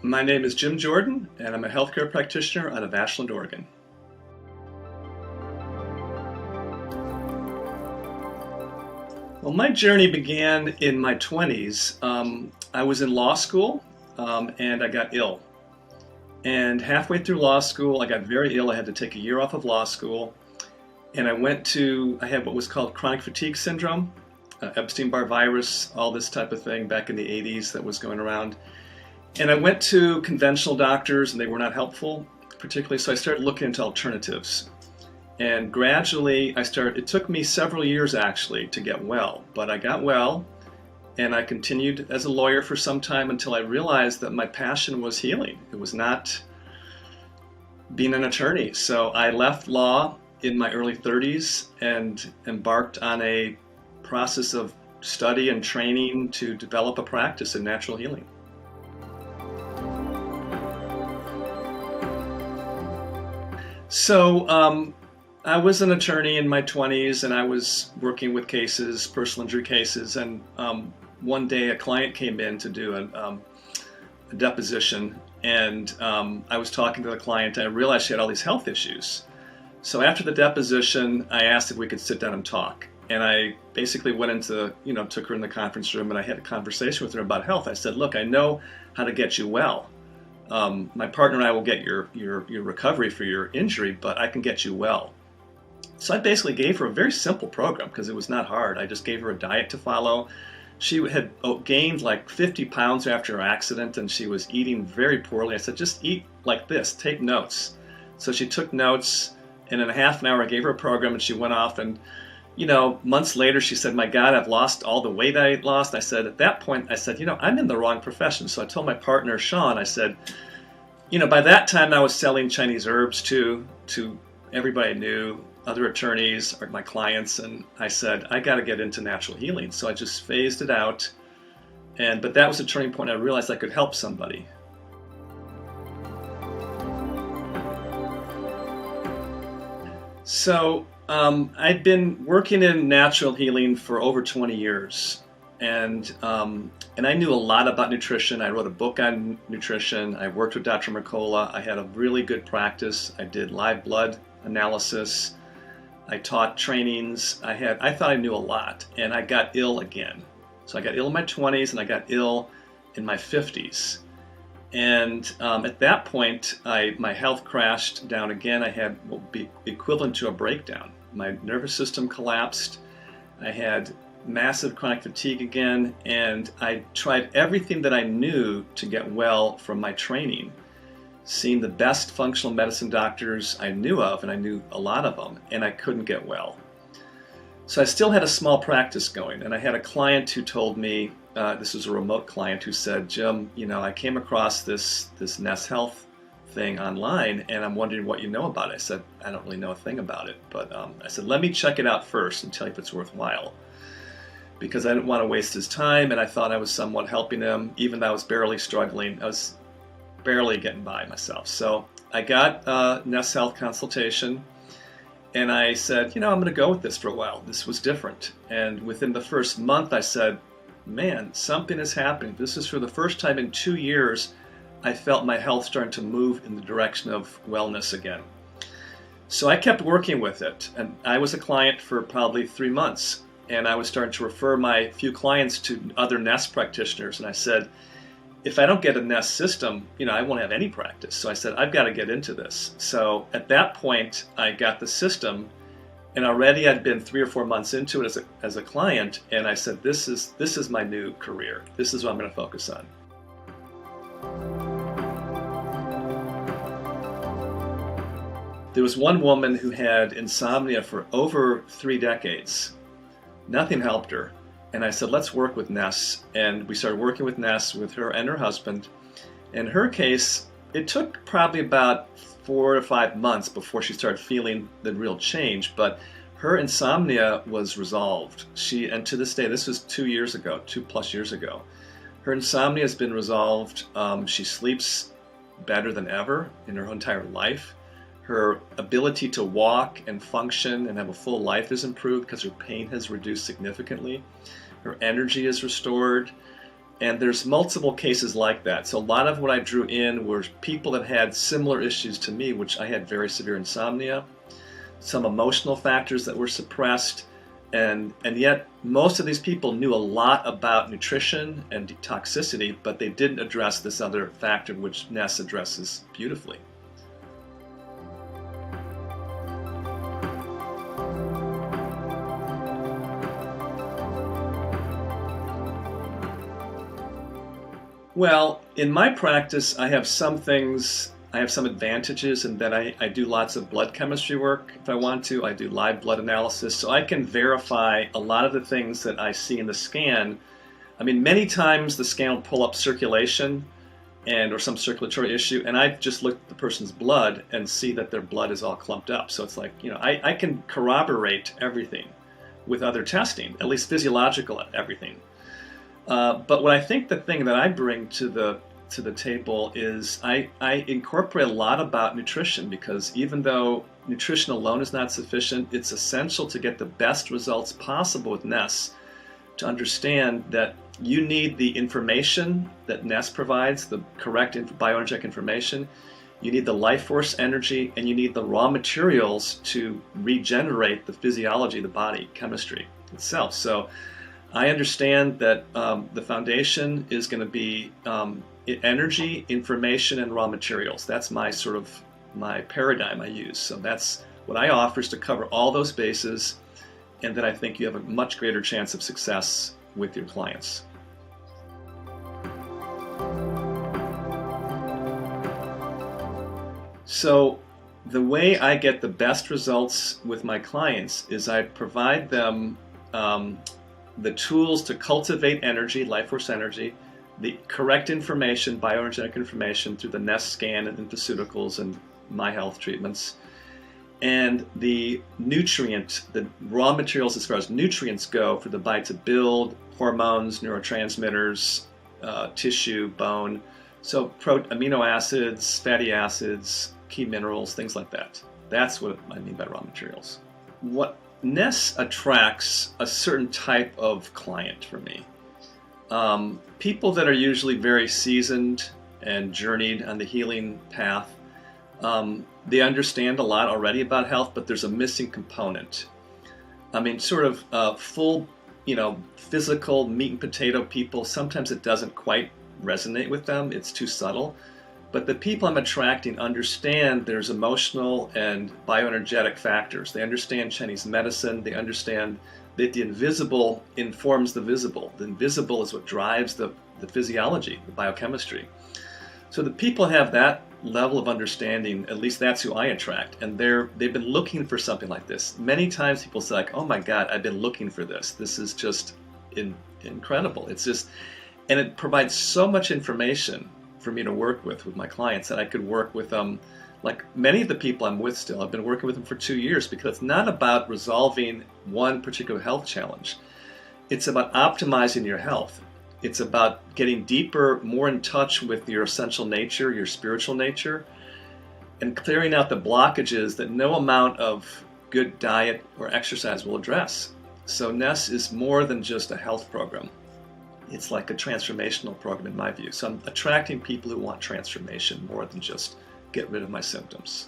My name is Jim Jordan, and I'm a healthcare practitioner out of Ashland, Oregon. Well, my journey began in my 20s. I was in law school, and I got ill. And halfway through law school, I got very ill. I had to take a year off of law school. And I had what was called chronic fatigue syndrome, Epstein Barr virus, all this type of thing back in the 80s that was going around. And I went to conventional doctors and they were not helpful, particularly, so I started looking into alternatives. And gradually it took me several years actually to get well, but I got well and I continued as a lawyer for some time until I realized that my passion was healing. It was not being an attorney. So I left law in my early 30s and embarked on a process of study and training to develop a practice in natural healing. So I was an attorney in my 20s and I was working with cases, personal injury cases, and one day a client came in to do a deposition, and I was talking to the client and I realized she had all these health issues. So after the deposition, I asked if we could sit down and talk. And I basically went into, took her in the conference room and I had a conversation with her about health. I said, look, I know how to get you well. My partner and I will get your recovery for your injury, but I can get you well. So I basically gave her a very simple program because it was not hard. I just gave her a diet to follow. She had gained like 50 pounds after her accident and she was eating very poorly. I said, just eat like this, take notes. So she took notes, and in a half an hour I gave her a program and she went off, and months later she said, my God, I've lost all the weight I lost. I said, at that point, I said, I'm in the wrong profession. So I told my partner, Sean, I said, by that time I was selling Chinese herbs to everybody I knew, other attorneys, or my clients, and I said, I got to get into natural healing. So I just phased it out. But that was a turning point. I realized I could help somebody. So I'd been working in natural healing for over 20 years, and I knew a lot about nutrition. I wrote a book on nutrition. I worked with Dr. Mercola. I had a really good practice. I did live blood analysis. I taught trainings. I thought I knew a lot, and I got ill again. So I got ill in my 20s, and I got ill in my 50s. And at that point, my health crashed down again. I had what would be equivalent to a breakdown. My nervous system collapsed. I had massive chronic fatigue again, and I tried everything that I knew to get well from my training, seeing the best functional medicine doctors I knew of, and I knew a lot of them, and I couldn't get well. So I still had a small practice going, and I had a client who told me, this was a remote client who said, Jim, I came across this NES Health thing online, and I'm wondering what you know about it. I said, I don't really know a thing about it, but I said, let me check it out first and tell you if it's worthwhile, because I didn't want to waste his time, and I thought I was somewhat helping him, even though I was barely struggling. I was barely getting by myself. So I got a NES Health consultation, and I said, I'm going to go with this for a while. This was different. And within the first month, I said, man, something is happening. This is for the first time in 2 years, I felt my health starting to move in the direction of wellness again. So I kept working with it, and I was a client for probably 3 months, and I was starting to refer my few clients to other NES practitioners, and I said, if I don't get a NES system, I won't have any practice. So I said, I've got to get into this. So at that point, I got the system, and already I'd been 3 or 4 months into it as a client, and I said, this is my new career. This is what I'm going to focus on. There was one woman who had insomnia for over 3 decades. Nothing helped her. And I said, let's work with NES. And we started working with NES with her and her husband. In her case, it took probably about 4 to 5 months before she started feeling the real change, but her insomnia was resolved. And to this day, this was 2 years ago, 2+ years ago, her insomnia has been resolved. She sleeps better than ever in her entire life. Her ability to walk and function and have a full life is improved because her pain has reduced significantly. Her energy is restored. And there's multiple cases like that. So a lot of what I drew in were people that had similar issues to me, which I had very severe insomnia, some emotional factors that were suppressed, and yet most of these people knew a lot about nutrition and toxicity, but they didn't address this other factor which NES addresses beautifully. Well, in my practice, I have some things, I have some advantages in that I do lots of blood chemistry work if I want to. I do live blood analysis, so I can verify a lot of the things that I see in the scan. I mean, many times the scan will pull up circulation or some circulatory issue, and I just look at the person's blood and see that their blood is all clumped up. So it's like, I can corroborate everything with other testing, at least physiological everything. But what I think the thing that I bring to the table is I incorporate a lot about nutrition, because even though nutrition alone is not sufficient, it's essential to get the best results possible with NES, to understand that you need the information that NES provides, the correct bioenergetic information, you need the life force energy, and you need the raw materials to regenerate the physiology of the body, chemistry itself. So I understand that the foundation is going to be energy, information, and raw materials. That's my paradigm I use. So that's what I offer, is to cover all those bases, and then I think you have a much greater chance of success with your clients. So the way I get the best results with my clients is I provide them the tools to cultivate energy, life force energy, the correct information, bioenergetic information through the NES scan and infoceuticals and mihealth treatments, and the raw materials as far as nutrients go for the body to build, hormones, neurotransmitters, tissue, bone, so amino acids, fatty acids, key minerals, things like that. That's what I mean by raw materials. What NES attracts a certain type of client for me. People that are usually very seasoned and journeyed on the healing path. They understand a lot already about health, but there's a missing component. I mean, full, physical meat and potato people, sometimes it doesn't quite resonate with them. It's too subtle. But the people I'm attracting understand there's emotional and bioenergetic factors. They understand Chinese medicine. They understand that the invisible informs the visible. The invisible is what drives the physiology, the biochemistry. So the people have that level of understanding, at least that's who I attract. And they've been looking for something like this. Many times people say, like, oh my God, I've been looking for this. This is just incredible. And it provides so much information for me to work with my clients, that I could work with them, like many of the people I'm with still. I've been working with them for 2 years, because it's not about resolving one particular health challenge. It's about optimizing your health. It's about getting deeper, more in touch with your essential nature, your spiritual nature, and clearing out the blockages that no amount of good diet or exercise will address. So NES is more than just a health program. It's like a transformational program in my view. So I'm attracting people who want transformation more than just get rid of my symptoms.